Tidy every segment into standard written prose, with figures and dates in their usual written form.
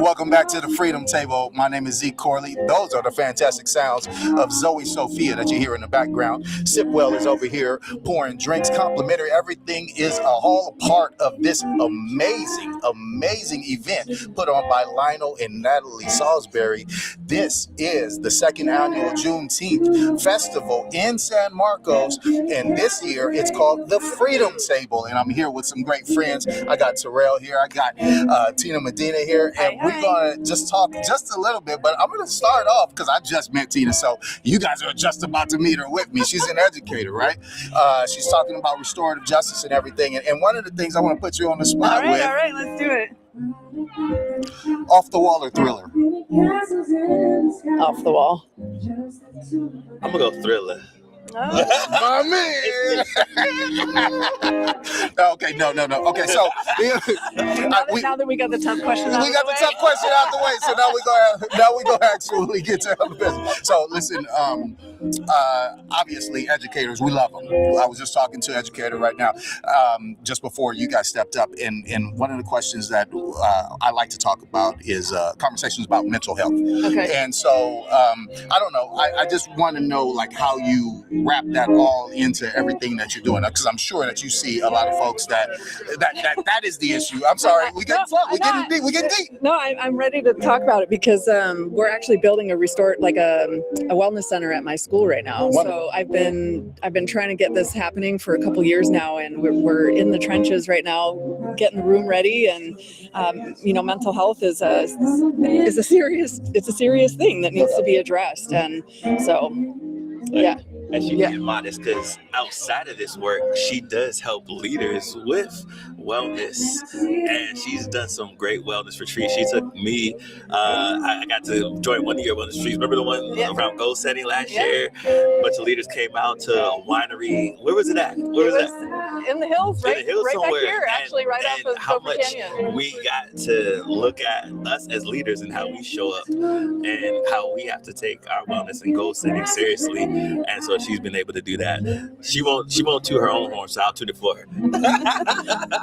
Welcome back to the Freedom Table. My name is Zeke Corley. Those are the fantastic sounds of Zoe Sophia that you hear in the background. Sipwell is over here pouring drinks, complimentary. Everything is all part of this amazing event put on by Lionel and Natalie Salisbury. This is the second annual Juneteenth Festival in San Marcos, and this year it's called the Freedom Table. And I'm here with some great friends. I got Terrell here. I got Tina Medina here, and we're gonna just talk just a little bit. But I'm gonna start off because I just met Tina, so you guys are just about to meet her with me. She's an educator, right? She's talking about restorative justice and everything. And one of the things I want to put you on the spot with. All right, let's do it. Off the wall or Thriller? Off the wall. I'm gonna go Thriller. Oh. My man. Okay, no. Okay, so now that we got the tough question out we got the tough question out the way, so now we go actually get to the business. So listen, obviously educators, we love them. I was just talking to an educator right now, just before you guys stepped up, and one of the questions that I like to talk about is conversations about mental health. Okay. And so I don't know. I just want to know like how you wrap that all into everything that you're doing, because I'm sure that you see a lot of folks that is the issue. I'm sorry, we getting deep. No, I'm ready to talk about it because we're actually building a wellness center at my school right now. Wonderful. So I've been trying to get this happening for a couple years now, and we're in the trenches right now, getting the room ready. And mental health is a serious thing that needs to be addressed, and so yeah. And she being modest, because outside of this work, she does help leaders with wellness, and she's done some great wellness retreats. She took me, I got to join one of your wellness retreats. Remember the one around goal setting last year? A bunch of leaders came out to a winery. Where was it at? Where was that? In the hills, right somewhere. back here, actually, right off of how Gopher much Canyon. we got to look at us as leaders and how we show up and how we have to take our wellness and goal setting seriously. And so she's been able to do that. She won't toot her own horn, so I'll toot it for her.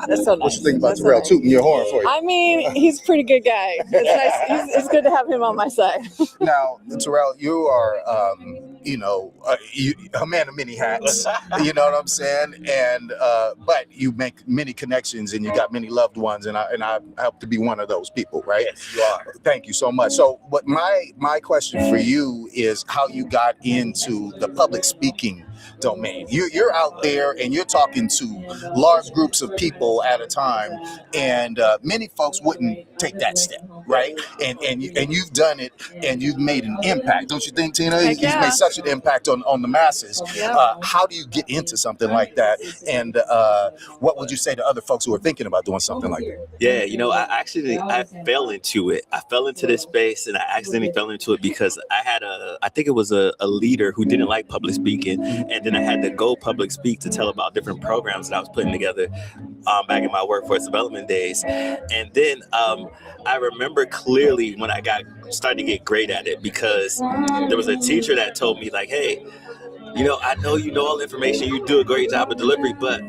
That's so nice. What you think about Terrell tooting your horn for you? I mean, he's a pretty good guy. It's nice. It's good to have him on my side. Now, Terrell, you are, a man of many hats. You know what I'm saying? And but you make many connections, and you got many loved ones, and I hope to be one of those people, right? Yes, you are. Thank you so much. So, but my question for you is how you got into the public speaking domain. You're out there and you're talking to large groups of people at a time, and many folks wouldn't take that step, right? And you've done it, and you've made an impact, don't you think, Tina? You've made such an impact on the masses. How do you get into something like that? And what would you say to other folks who are thinking about doing something like that? Yeah, I fell into it. I fell into this space, and I accidentally fell into it because I think it was a leader who didn't like public speaking, and then I had to go public speak to tell about different programs that I was putting together back in my workforce development days. And then I remember clearly when I started to get great at it, because there was a teacher that told me like, hey, I know you know all the information, you do a great job of delivery, but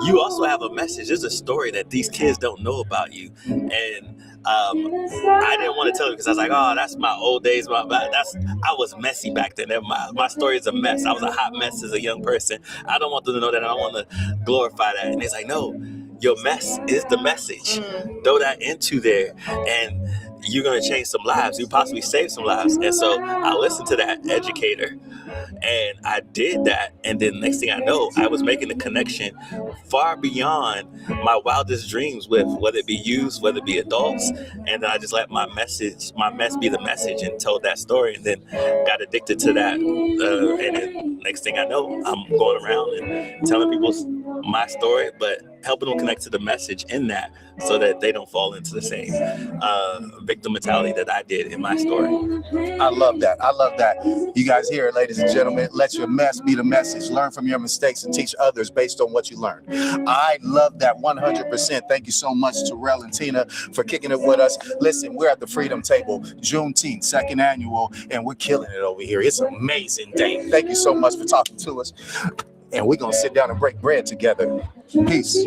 you also have a message. There's a story that these kids don't know about you. And I didn't want to tell them because I was like, oh, that's my old days. I was messy back then. My story is a mess. I was a hot mess as a young person. I don't want them to know that. I don't want to glorify that. And it's like, no, your mess is the message. Throw that into there, and you're going to change some lives. You possibly save some lives. And so I listened to that educator, and I did that. And then next thing I know, I was making a connection far beyond my wildest dreams with whether it be youth, whether it be adults. And then I just let my mess be the message, and told that story, and then got addicted to that. And then next thing I know, I'm going around and telling people my story, but helping them connect to the message in that, so that they don't fall into the same victim mentality that I did in my story. I love that. You guys hear it, ladies and gentlemen. Let your mess be the message. Learn from your mistakes and teach others based on what you learned. I love that 100%. Thank you so much, Terrell and Tina, for kicking it with us. Listen, we're at the Freedom Table, Juneteenth, second annual, and we're killing it over here. It's an amazing day. Thank you so much for talking to us. And we're going to sit down and break bread together. Peace.